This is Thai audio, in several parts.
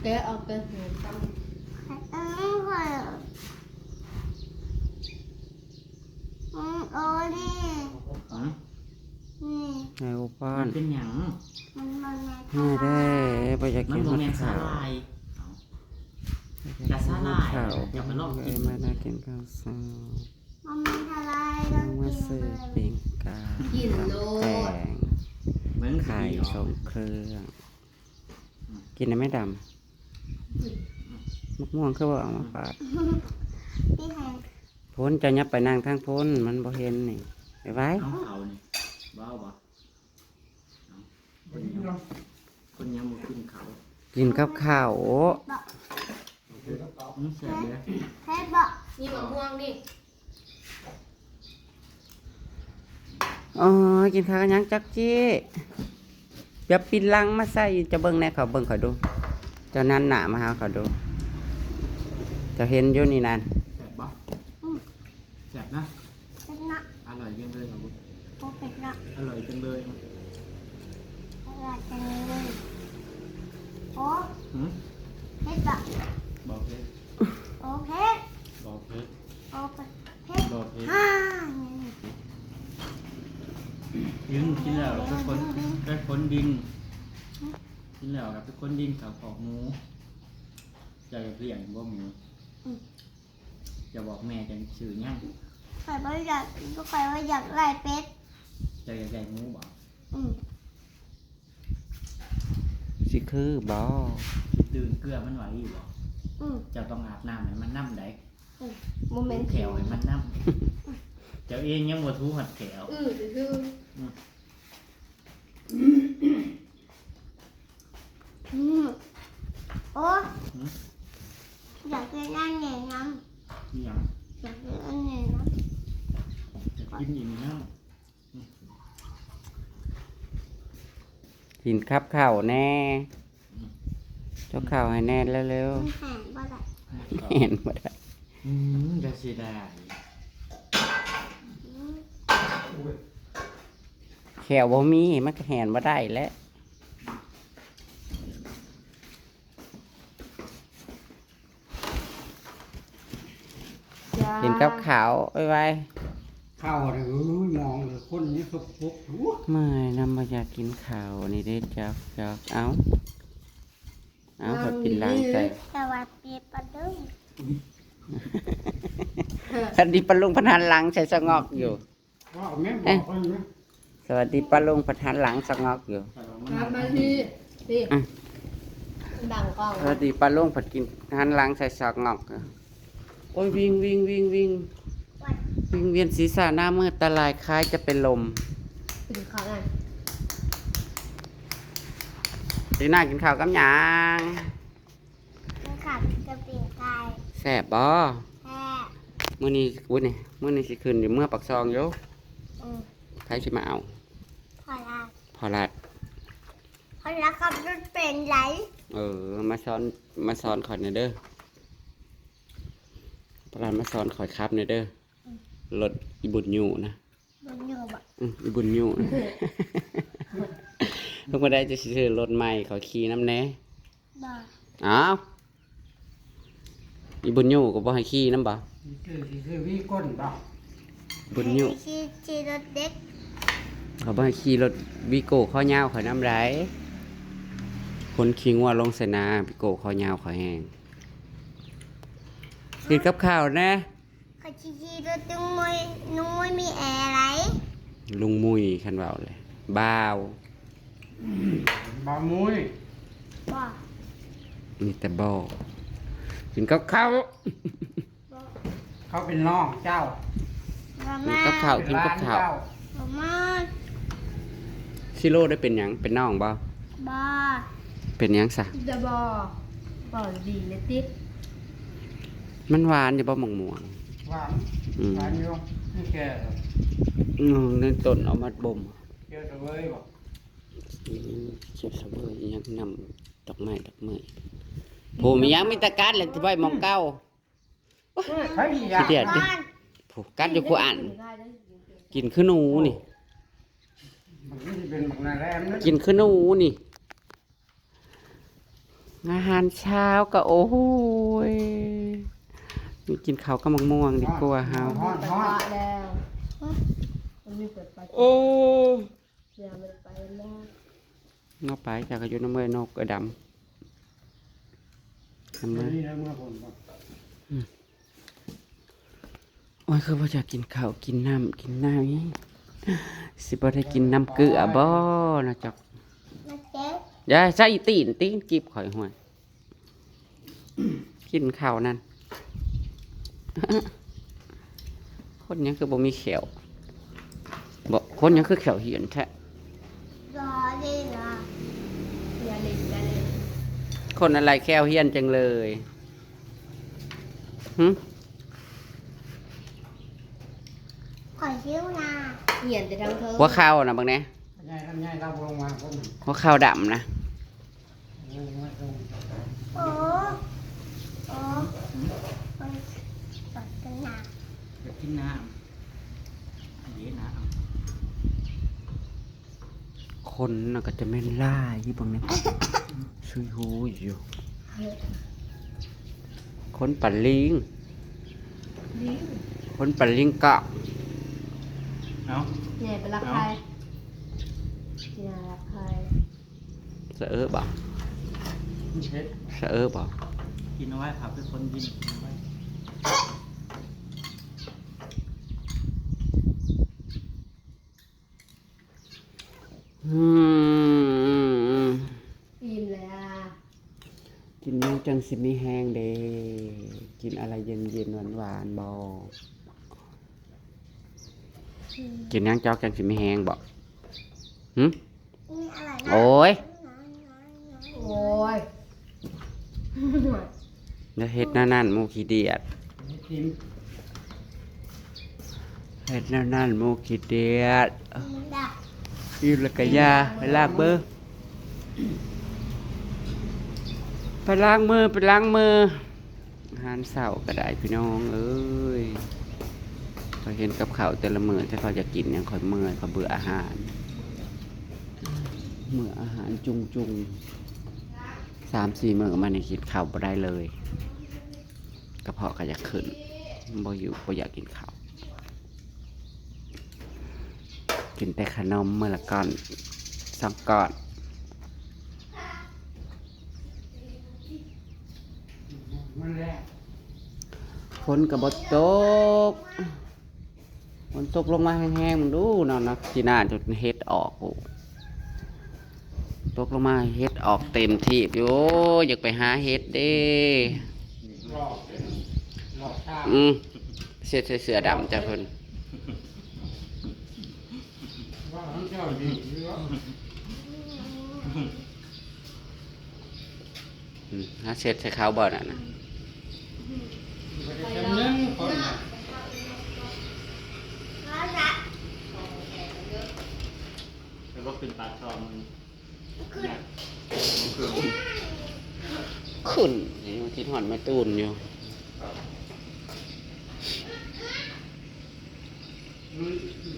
แกะเอาเป็นหัวตั้มโอ้นี่นี่ ไอ้อุปา มัน นเป็นหยัง มันแม่ นี่ได้ไปอยาก มั กิ น น โม ข้าว เมนต์สา ขาว ลาย อยากกินข้าวขาว อย่ามาลอกกิน เอ้ยมาได้กินข้าวเช้า มันไม่ทลาย ต้ ต้ อ อง ง มา กิน ซื้อ เลย ปิ้งกา กินโล แต ด ง เหมือน ไข่ สีออก ส่งเครื่องกินได้ไหมดำมะม่วงคือว่าเอามาปาด พี่แหง พ้นจะยับไปนั่งทางพ้นมันบ่เห็นนี่ไปไว้ เอาเขานี่บ้าบ่เอาคนยังบ่กินเขา กินกับข้าวโอ้ เสียเลย เฮ้ยบอก นี่มะม่วงนี่ อ๋อกินข้าวกันยังจักจี้อย่าปิดลังมาใส่จะเบิ่งแน่เขาเบิ่งเขาดูเจะนั่นหนามาหาเขาดูจะเห็นอยู่นี่นั่น แสบบ่แสบนะ เป็นนะ อร่อยจังเลยครับ โอ้เป็นนะ อร่อยจังเลย อะไรจังเลยโอ้ หืม เฮ้ยบอก บอกเพชร โอ้เพชร บอกเพชร โอ้เพชร บอกเพชร ฮ่า ยืนกินแล้วไปค้นดินกินแล้วครับไปค้นดินเขาขอกหมูจะเลี้ยงบ่หมูจะบอกแม่จะชื่อยัง ใครว่าอยากก็ใครว่าอยากไล่เป็ด จะใหญ่หมูบ่ อืม สิคือบ่ ตื่นเกลือมันไหวอยู่บ่ อืม จะต้องอาบน้ำให้มันน้ำได้ โมเมนต์ แขวให้มันน้ำเจ้าเองยังบ่ทูหัดแขว คือ อืมโอ้อยากกินอันไหนน้ นี่หยัง ำอยากกินอันไหนน้ จะกินอีกนี่น้ กินครับข้าวแน่เจ้าข้าวให้แน่เร็ว ำมันแห้งบ่ได้ ๆเห็นบ่ได้ จะเสียดาย อืม แขวบ่มีมันก็แหนบ่ได้แล้วกินกับข้าวไว้ ข้าวเนี่ยมองเลยคนนี้สกปรกหัว ๆไม่นำมาอยากกินข้าวนี่ได้จักเอาเขากินล้างใจ สวัสดีปะดุ้ง สวัสดีปะลุงพนันหลังใส่สงอกอยู่ ว่าแม่บอกกันนะ สวัสดีปะลุงพนันหลังสงอกอยู่ ครับมาที่นี่ดังกล้อง สวัสดีปลาโล่งผัดกินหันหลังใส่ซอกงอกอะโอ้ยวิ่งวิ่งวิ่งวิ่งวิ่งเวียนศีรษะหน้ามืดตาลายคล้ายจะเป็นลม ถึงเขาไง ดีหน้ากินข้าวกับหยาง มันขัดกระเปียกกาย แซ่บบ่ แค่ มื้อนี้อุ้ยนี่มื้อนี้สิขึ้นอยู่เมื่อปักซองอยู่ อืม ใครสิมาเอา พอละ พอลัด พอละขับรถเป็นไร มาสอนข่อยหน่อยเด้อพอลัดมาสอนข่อยครับหน่อยเด้อรถอีบุญอยู่นะ บนอยู่บ่ อีบุญอยู่นะ เพิ่งมาได้จะซื้อรถใหม่เขาขี่น้ำแหน่ บ่ อ้าวอีบุญอยู่ก็บ่ให้ขี่น้ำบ่ คือวิก้นบ่ บุญอยู่ ขี่รถเด็ก เขาบ่ให้ขี่รถวิโก้ข้อยาวข่อยน้ำไรคนขี่งัวลงใส่นาวิโก้ข้อยาวข่อยแห้งกินกับข้าวนะ เขาขี่รถนุ่มมีแอร์ไร ลุงมุยคันเว้าเลยบ้าว บามุย บ่ มีแต่บ่กินกับข้าว เขาเป็นน้องเจ้า บ่ กิน มา กับข้าวกินกับข้าว บ่มา ซิโร่ได้เป็นหยังเป็นน้องบ่ บ่ เป็นหยังซะ จะบอกบอกดีเลยติ๊ก มันหวานอยู่บ่ม่วงม่วง หวาน อืม หวานอยู่นี่แก ในต้นเอามาบ่ม เจอตัวเว้ยบอก เจ็บสะเบยยังนำดอกไม้ดอกไม้ผู้มียังมีแตะการเลยที่ไว้หมองเก้า เฮ้ยอยา ขี้ ก เดียดดิผู้กัดอยู่ผู้อ่านกินคือหนูนี่ มันนี่เป็นบักนาแรมนะ กินคือหนูนี่ อาหารเช้าก็โอ้ยมีกินข้าวกับมะม่วงดีกว่าเฮา ฮ้อน ไป ฮ้อน ปะแล้วมันมีเปิดปะ โอ้ เดี๋ยวมันไปแล้ว นกไปจากอายุน้ำเมยนกกระดำทำไม นี่นะเมื่อผมบอก โอ้ยคือว่าจะกินข้าวกินน้ำกินน้ำนี่สิบ่ได้กินน้ำเกลือบ่นะจ๊อก มาเจ็บ อย่าใส่ตีนกีบข่อยห่วยกินข้าวนั่น คนยังคือบ่มีแขวบ่คนยังคือแขวเหียนแท้ รอดีนะ อย่าเล่นอย่าเล่น คนอะไรแขวเหียนจังเลยหึ ขอชิ้วนะ เหียนแต่ทางเธอ หัวข้าวนะบางแน่ ง่ายทำง่ายเราลงมาผม หัวข้าวดำนะ โอ้โอ้คนปัดกันหนัก จะกินน้ำอันนี้น้ คนน่ะก็จะแม่นล่าอยู่บางแน่ช่วยหูอยู่คนปันลิง ดี คนปันลิงเกาะ ำเอา เนี่ยเป็นรักใครเนี่ยรักใคร สะเออบ่ เช็ด สะเออบ่ กินเอาไว้ผักเป็นคนดินกินเอาไว้ อืม อิ่มแล้ว กินแมงจังสิมีแห้งเด้กินอะไรเย็นๆหวานๆบ่กินยังจอกจังสิมีแห้งบ่หึ นี่อะไรนะ โอ้ย โอ้ย เดี๋ยวเฮ็ดหนั่นหมูขี้เดียด กิน เฮ็ดหนั่นหมูขี้เดียด มันดัก อยู่แล้วก็ยาไปล้างมือไปล้างมือไปล้างมืออาหารเช้าก็ได้พี่น้องเอ้ยพอเห็นกับข้าวแต่ละมื้อที่เขาจะกินยังค่อยเมื่อยเขาเบื่ออาหารเมื่ออาหารจุง3-4 มื้อมานี่กินข้าวบ่ได้เลยกระเพาะก็จะขึ้นบ่อยากกินข้าวกินแต่ขนมมื้อละก้อน2 ก้อน มันแรก ฝนกับบตกฝนตกลงมาแห้งๆมึงดูเนาะนะที่หน้าจุดเฮ็ดออกโอ้ตกลงมาเฮ็ดออกเต็มที่อยู่อยากไปหาเฮ็ดเด้ รอบรอบข้าง เสื้อเสือดำจ้ะเพิ่น ว่าทั้งเจ้าดีหรือว่า หาเสื้อใส่ขาวบ่น่ะนะ ไม่ได้จำเรื่องคนน่ะ มาละ แล้วก็ขึ้นปากช่องมัน ขึ้นนี่ที่หอนไม่ตูนอยู่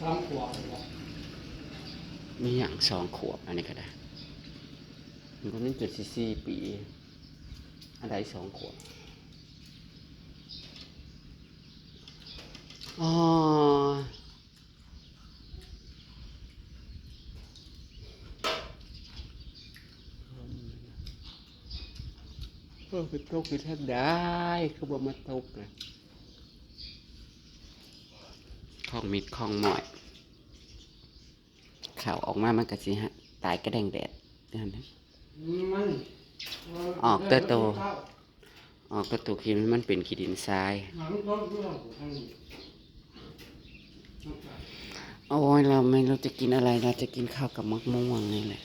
ท้องขวบบอก มีอย่าง2 ขวบอันนี้ก็ได้มันก็นี่74 ปีอันใด2 ขวบอ๋อคือตกคือแทบได้คือบ่มาตกเลยของมิดของหมอยข่าวออกมามันก็สิฮะตายกระแดงแดดเดี๋ยวนะ มัน ออกเตอโต ออกกระตุกขี้มันเป็นขี้ดินทราย หางต้นเรื่องทางนี้ โอ้ยเราไม่รู้จะกินอะไรเราจะกินข้าวกับมะม่วงนี่แหละ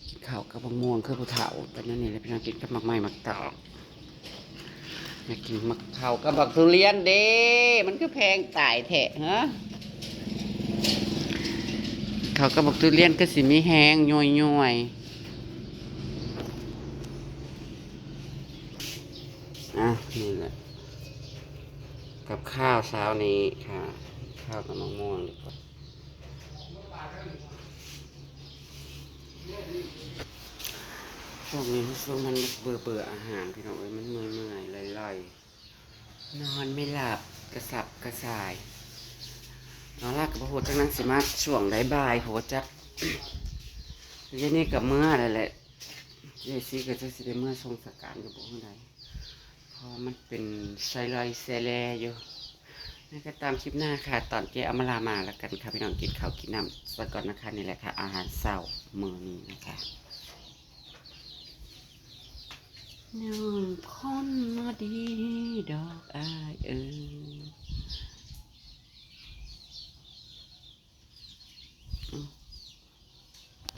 กินข้าวกับมะม่วงคือผู้เฒ่าแต่นั่นนี่แหละพี่น้องกินกับมักไม้มักตอกอยากกินมักข้าวกับบักทุเรียนเด้มันก็แพงตายแท้ฮะข้าวกับบักทุเรียนก็สิมีแห้งย่อยอ่ะนี่แหละกับข้าวเช้านี้ค่ะข้าวกับมะม่วงดีกว่า ช่วงนี้ช่วงมันเบื่ออาหารพี่น้องเอ้ยมันเมื่อยๆลอยๆนอนไม่หลับกระสับกระส่ายนอนหลับกับโหดจังนั้นสิมาช่วงบ่ายๆโหจักเดี๋ยวนี้กับเมื่ออะไรแหละเจซี่ก็จะสิได้เมื่อทรงสการกับบุ้งใดเพราะมันเป็นไซลอยเซเลอยู่นั่นก็ตามคลิปหน้าค่ะตอนเจอมรามาแล้วกันค่ะพี่น้องกินข้าวกินน้ำสักก่อนนะคะนี่แหละค่ะอาหารเช้ามื้อนี้นะคะน้องคนมาดีดอกอาย